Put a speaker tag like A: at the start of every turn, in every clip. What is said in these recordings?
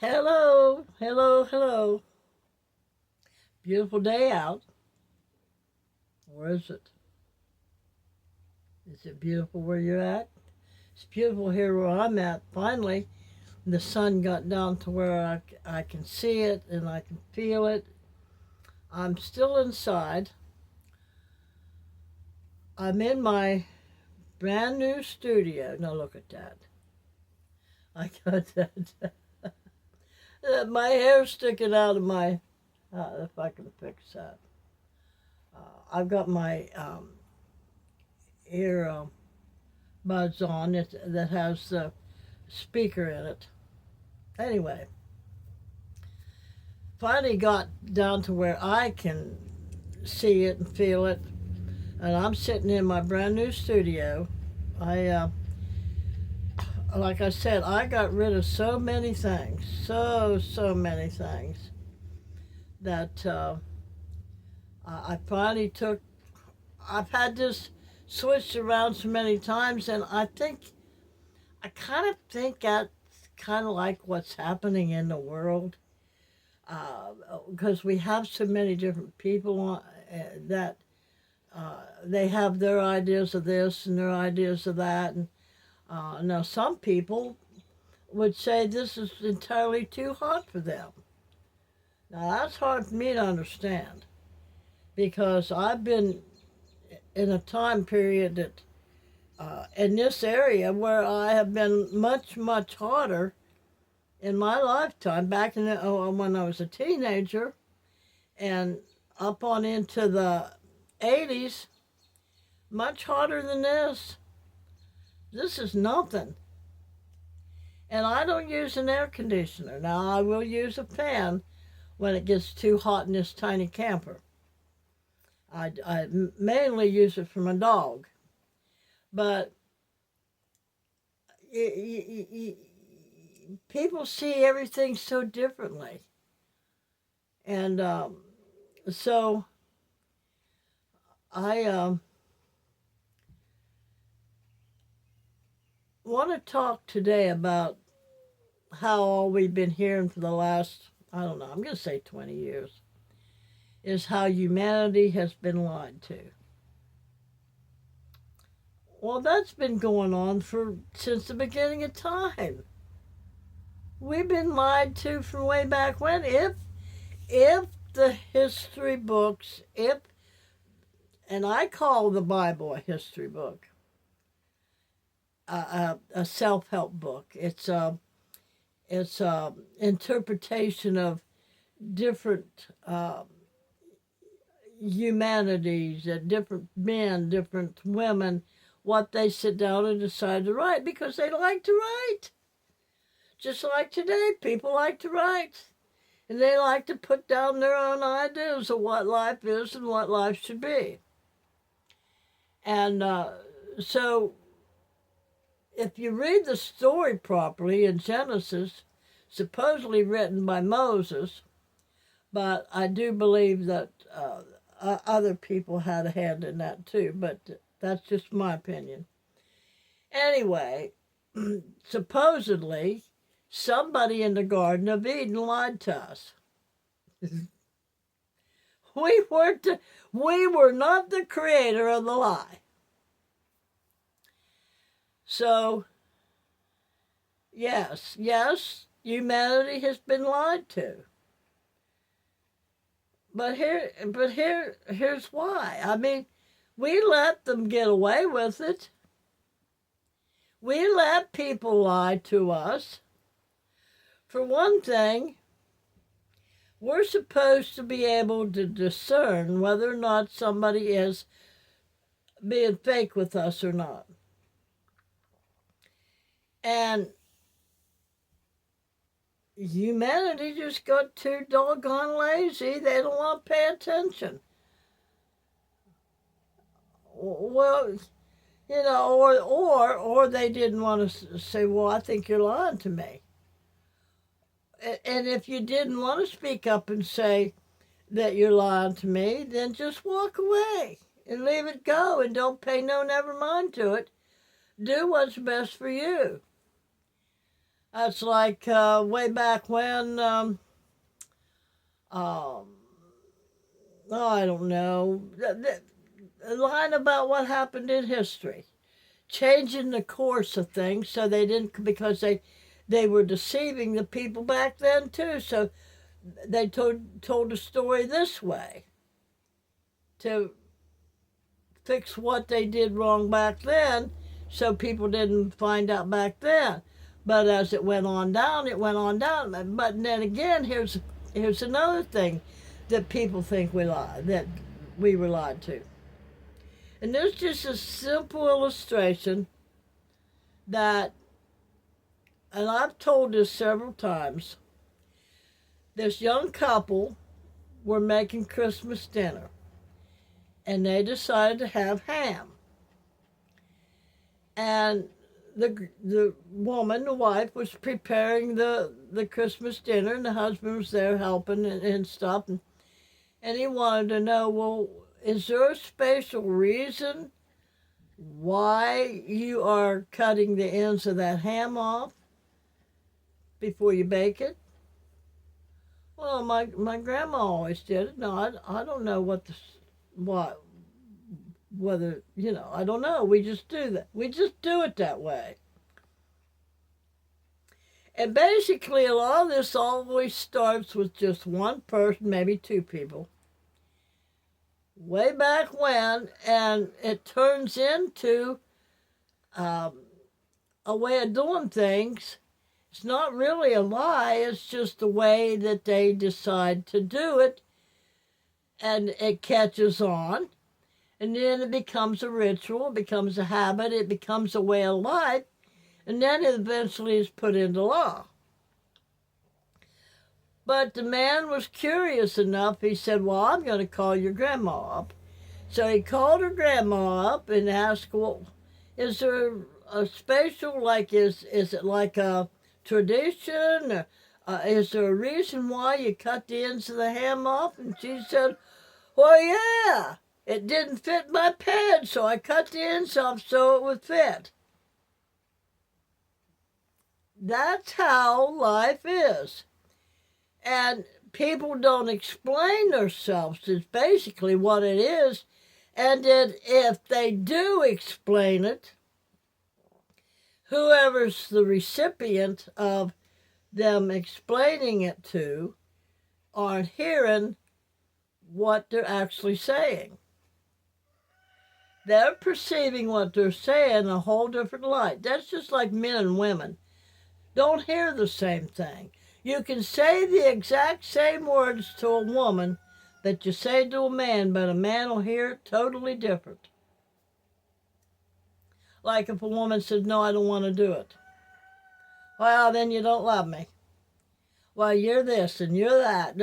A: Hello, hello, hello. Beautiful day out. Or is it? Is it beautiful where you're at? It's beautiful here where I'm at. Finally, the sun got down to where I can see it and I can feel it. I'm still inside. I'm in my brand new studio. Now look at that. I got that. My hair's sticking out of my, if I can fix that. I've got my ear buds on it that has the speaker in it. Anyway, finally got down to where I can see it and feel it, and I'm sitting in my brand new studio. Like I said, I got rid of so many things, so many things that I finally took. I've had this switched around so many times, and I kind of think that's kind of like what's happening in the world, because we have so many different people that they have their ideas of this and their ideas of that, and now some people would say this is entirely too hot for them. Now that's hard for me to understand, because I've been in a time period that in this area where I have been much hotter in my lifetime, back in when I was a teenager and up on into the 80s, much hotter than this. This is nothing. And I don't use an air conditioner. Now I will use a fan when it gets too hot in this tiny camper. I mainly use it for my dog. But people see everything so differently. And so I want to talk today about how all we've been hearing for the last, I don't know, I'm going to say 20 years, is how humanity has been lied to. Well, that's been going on since the beginning of time. We've been lied to from way back when. If the history books, and I call the Bible a history book, a self-help book. It's a interpretation of different humanities, different men, different women, what they sit down and decide to write because they like to write. Just like today, people like to write. And they like to put down their own ideas of what life is and what life should be. And so if you read the story properly in Genesis, supposedly written by Moses, but I do believe that other people had a hand in that too, but that's just my opinion. Anyway, supposedly, somebody in the Garden of Eden lied to us. We were not the creator of the lie. So, yes, humanity has been lied to. But here's why. I mean, we let them get away with it. We let people lie to us. For one thing, we're supposed to be able to discern whether or not somebody is being fake with us or not. And humanity just got too doggone lazy. They don't want to pay attention. Well, you know, or they didn't want to say, well, I think you're lying to me. And if you didn't want to speak up and say that you're lying to me, then just walk away and leave it go and don't pay no never mind to it. Do what's best for you. That's like way back when, oh, I don't know, a line about what happened in history, changing the course of things so they didn't, because they were deceiving the people back then too. So they told the story this way to fix what they did wrong back then, so people didn't find out back then. But as it went on down, it went on down. But then again, here's another thing that people think that we were lied to. And there's just a simple illustration that, and I've told this several times. This young couple were making Christmas dinner, and they decided to have ham. And the woman, the wife, was preparing the Christmas dinner, and the husband was there helping and stuff. And he wanted to know, well, is there a special reason why you are cutting the ends of that ham off before you bake it? Well, my grandma always did it. No, I don't know whether, I don't know. We just do that. We just do it that way. And basically, a lot of this always starts with just one person, maybe two people, way back when, and it turns into a way of doing things. It's not really a lie, it's just the way that they decide to do it, and it catches on, and then it becomes a ritual, it becomes a habit, it becomes a way of life, and then it eventually is put into law. But the man was curious enough, he said, well, I'm going to call your grandma up. So he called her grandma up and asked, well, is there a special, like, is it like a tradition? Is there a reason why you cut the ends of the ham off? And she said, well, yeah, it didn't fit my pants, so I cut the ends off so it would fit. That's how life is. And people don't explain themselves, is basically what it is. And then if they do explain it, whoever's the recipient of them explaining it to aren't hearing what they're actually saying. They're perceiving what they're saying in a whole different light. That's just like men and women. Don't hear the same thing. You can say the exact same words to a woman that you say to a man, but a man will hear it totally different. Like if a woman says, no, I don't want to do it. Well, then you don't love me. Well, you're this and you're that.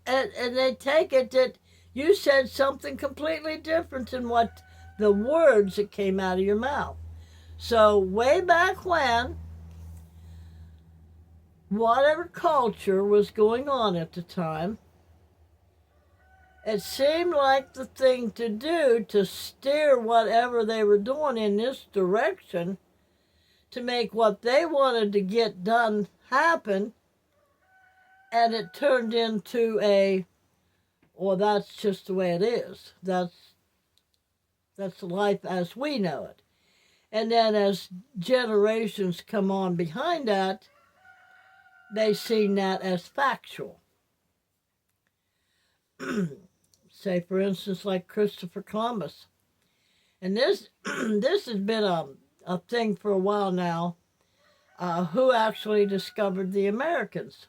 A: And they take it that you said something completely different than what the words that came out of your mouth. So way back when, whatever culture was going on at the time, it seemed like the thing to do to steer whatever they were doing in this direction to make what they wanted to get done happen, and it turned into well, that's just the way it is. That's life as we know it. And then as generations come on behind that, they seen that as factual. Say, for instance, like Christopher Columbus. And this has been a thing for a while now, who actually discovered the Americans.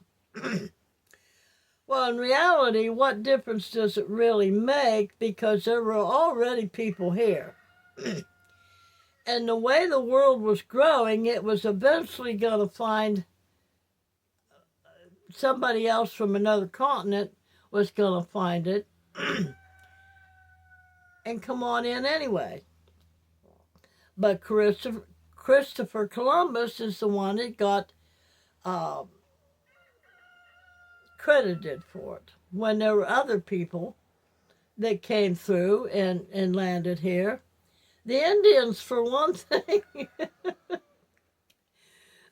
A: Well, in reality, what difference does it really make? Because there were already people here. And the way the world was growing, it was eventually going to find somebody else from another continent was going to find it and come on in anyway. But Christopher Columbus is the one that got credited for it, when there were other people that came through and landed here. The Indians, for one thing,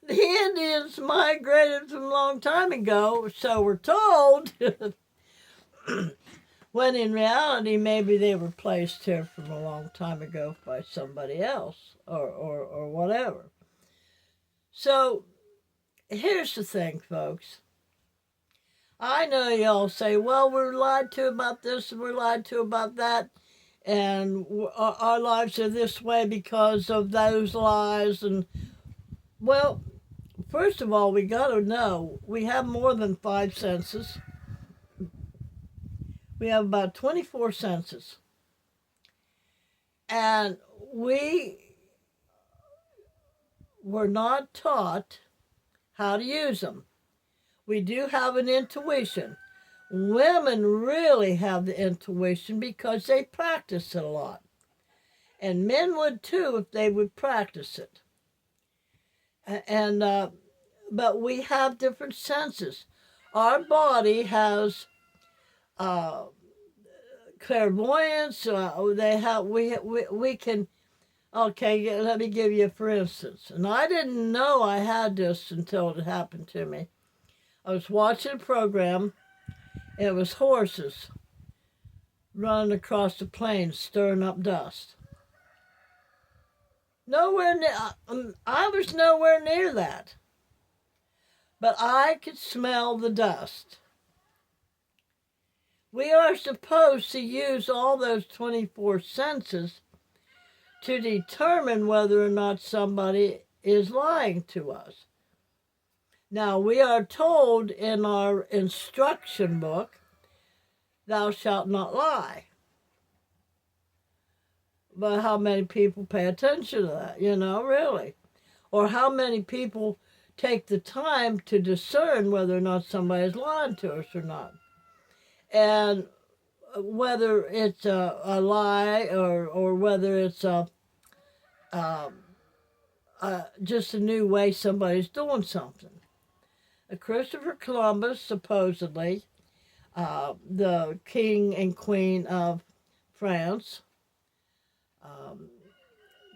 A: The Indians migrated from a long time ago, so we're told, when in reality maybe they were placed here from a long time ago by somebody else or whatever. So here's the thing, folks. I know y'all say, well, we're lied to about this and we're lied to about that, and our lives are this way because of those lies. And, well, first of all, we got to know we have more than 5 senses. We have about 24 senses. And we were not taught how to use them. We do have an intuition. Women really have the intuition because they practice it a lot. And men would too if they would practice it. But we have different senses. Our body has clairvoyance. We can. Okay, let me give you for instance. And I didn't know I had this until it happened to me. I was watching a program. And it was horses running across the plains, stirring up dust. Nowhere near. I was nowhere near that. But I could smell the dust. We are supposed to use all those 24 senses to determine whether or not somebody is lying to us. Now, we are told in our instruction book, thou shalt not lie. But how many people pay attention to that, really? Or how many people take the time to discern whether or not somebody's lying to us or not? And whether it's a lie or whether it's just a new way somebody's doing something. Christopher Columbus, supposedly, the king and queen of France,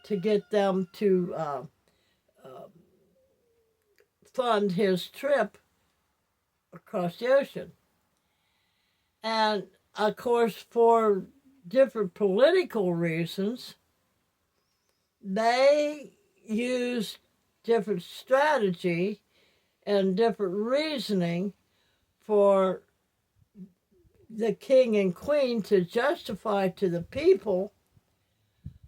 A: to get them to fund his trip across the ocean. And, of course, for different political reasons, they used different strategy and different reasoning for the king and queen to justify to the people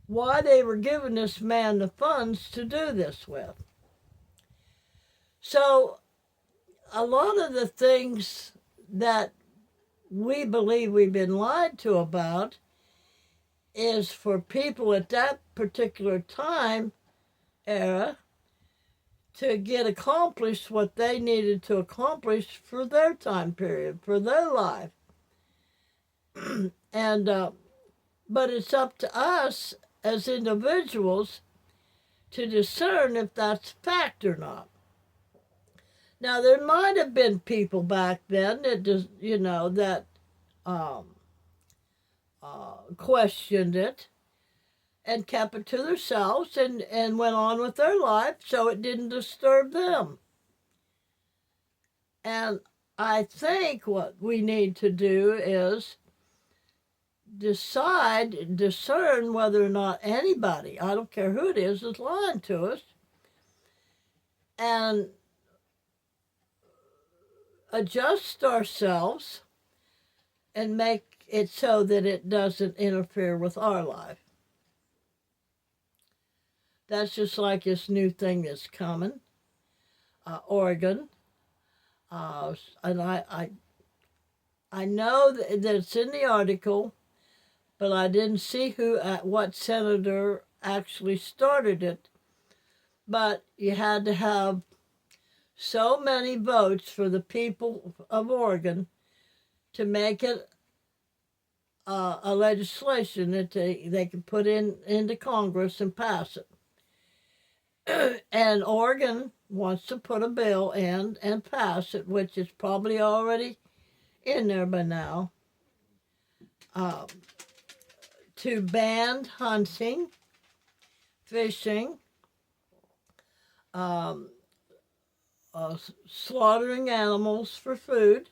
A: why they were giving this man the funds to do this with. So a lot of the things that we believe we've been lied to about is for people at that particular time era to get accomplished what they needed to accomplish for their time period, for their life. But it's up to us as individuals to discern if that's fact or not. Now, there might have been people back then that just, that questioned it and kept it to themselves and went on with their life so it didn't disturb them. And I think what we need to do is discern whether or not anybody, I don't care who it is lying to us, and adjust ourselves and make it so that it doesn't interfere with our life. That's just like this new thing that's coming, Oregon. And I know that it's in the article, but I didn't see what senator actually started it. But you had to have so many votes for the people of Oregon to make it a legislation that they could put into Congress and pass it. And Oregon wants to put a bill in and pass it, which is probably already in there by now, to ban hunting, fishing, slaughtering animals for food,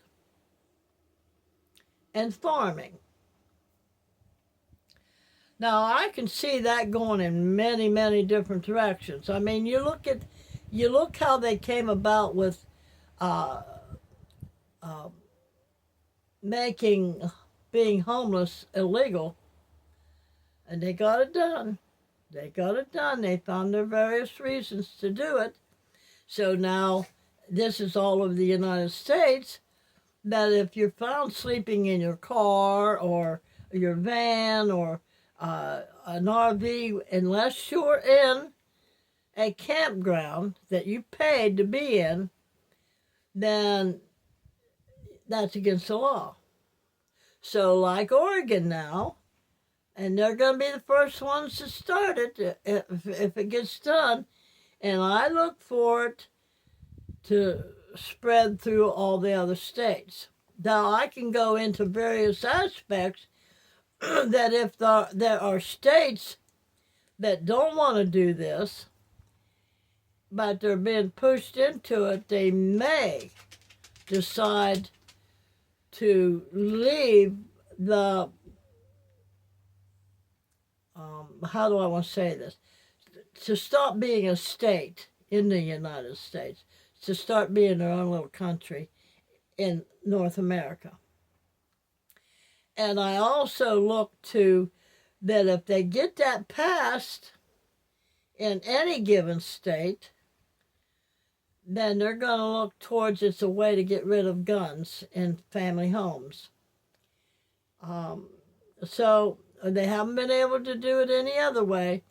A: and farming. Now I can see that going in many, many different directions. I mean, you look how they came about with uh, uh, making being homeless illegal, and they got it done. They got it done. They found their various reasons to do it. So now this is all over the United States, that if you're found sleeping in your car or your van or an RV, unless you're in a campground that you paid to be in, then that's against the law. So like Oregon now, and they're going to be the first ones to start it if it gets done, and I look for it to spread through all the other states. Now I can go into various aspects that if there are states that don't want to do this, but they're being pushed into it, they may decide to leave the, how do I want to say this? To stop being a state in the United States, to start being their own little country in North America. And I also look to that if they get that passed in any given state, then they're going to look towards it's a way to get rid of guns in family homes. So they haven't been able to do it any other way,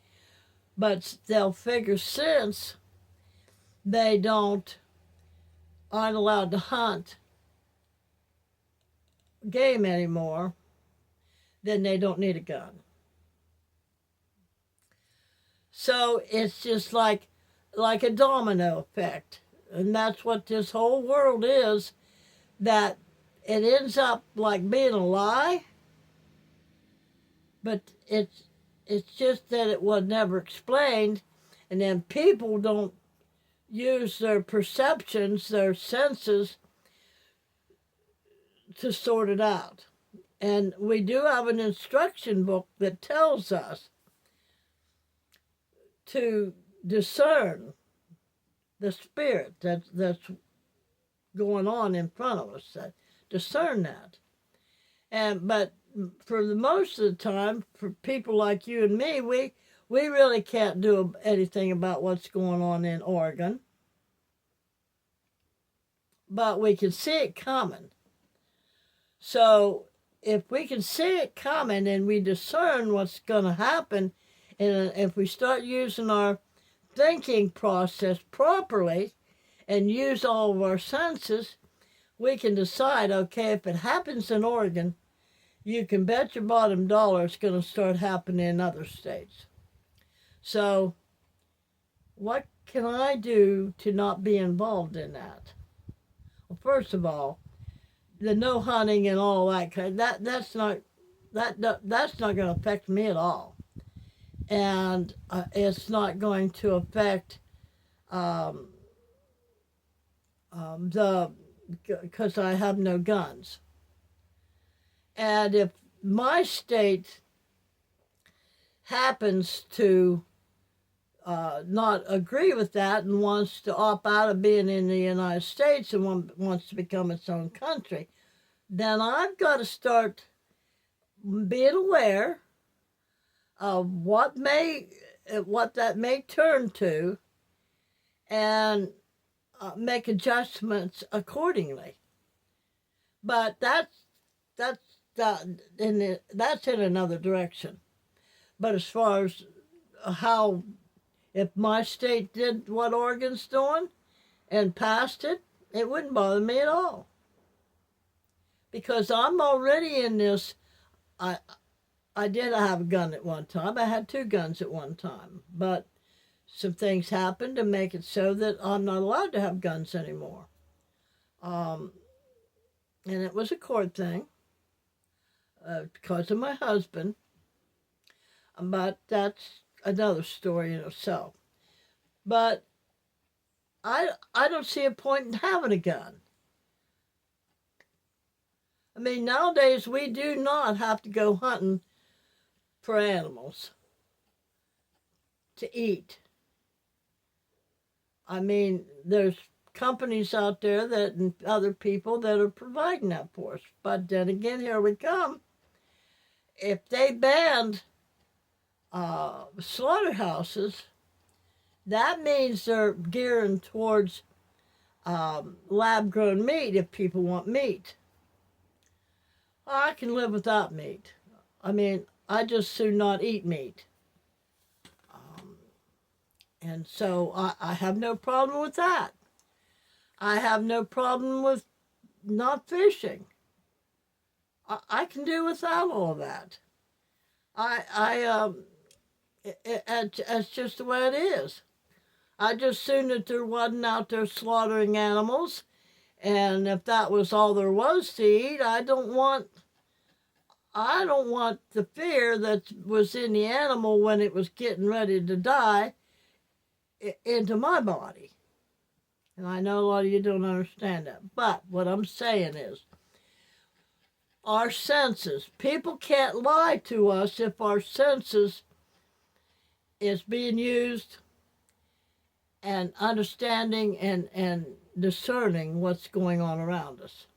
A: but they'll figure since they aren't allowed to hunt game anymore, then they don't need a gun. So it's just like a domino effect. And that's what this whole world is, that it ends up like being a lie, but it's just that it was never explained, and then people don't use their perceptions, their senses, to sort it out. And we do have an instruction book that tells us to discern the spirit that's going on in front of us, that discern that. But for the most of the time, for people like you and me, we really can't do anything about what's going on in Oregon, but we can see it coming. So if we can see it coming and we discern what's going to happen, and if we start using our thinking process properly and use all of our senses, we can decide, okay, if it happens in Oregon, you can bet your bottom dollar it's going to start happening in other states. So what can I do to not be involved in that? Well, first of all, the no hunting and all that that's not going to affect me at all, and it's not going to affect because I have no guns. And if my state happens to not agree with that and wants to opt out of being in the United States and wants to become its own country, then I've got to start being aware of what that may turn to, and make adjustments accordingly. But that's in another direction. But as far as how, if my state did what Oregon's doing and passed it, it wouldn't bother me at all. Because I'm already in this, I did have a gun at one time. I had 2 guns at one time. But some things happened to make it so that I'm not allowed to have guns anymore. And it was a court thing because of my husband. But that's another story in itself. But I don't see a point in having a gun. I mean, nowadays we do not have to go hunting for animals to eat. I mean, there's companies out there that and other people that are providing that for us. But then again, here we come. If they banned slaughterhouses, that means they're gearing towards lab-grown meat if people want meat. I can live without meat. I mean, I just soon not eat meat. And so I have no problem with that. I have no problem with not fishing. I can do without all that. It's just the way it is. I just soon that there wasn't out there slaughtering animals, and if that was all there was to eat, I don't want the fear that was in the animal when it was getting ready to die into my body. And I know a lot of you don't understand that. But what I'm saying is, our senses, people can't lie to us if our senses is being used and understanding and discerning what's going on around us.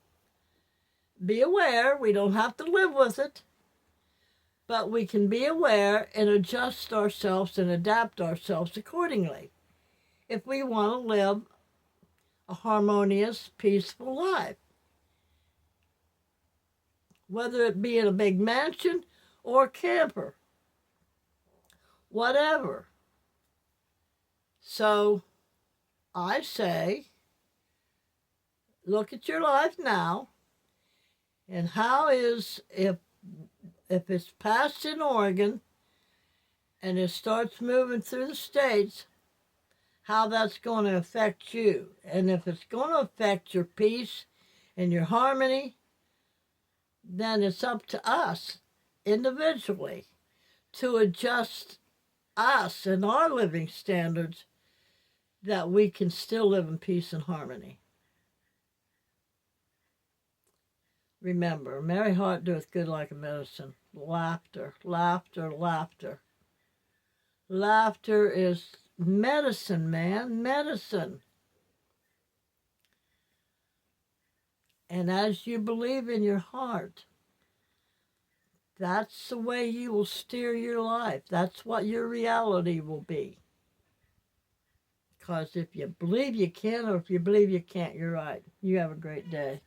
A: Be aware, we don't have to live with it, but we can be aware and adjust ourselves and adapt ourselves accordingly if we want to live a harmonious, peaceful life. Whether it be in a big mansion or camper, whatever. So I say, look at your life now, and how is, if it's passed in Oregon and it starts moving through the states, how that's going to affect you. And if it's going to affect your peace and your harmony, then it's up to us individually to adjust us and our living standards that we can still live in peace and harmony. Remember, a merry heart doeth good like a medicine. Laughter, laughter, laughter. Laughter is medicine, man, medicine. And as you believe in your heart, that's the way you will steer your life. That's what your reality will be. Because if you believe you can, or if you believe you can't, you're right. You have a great day.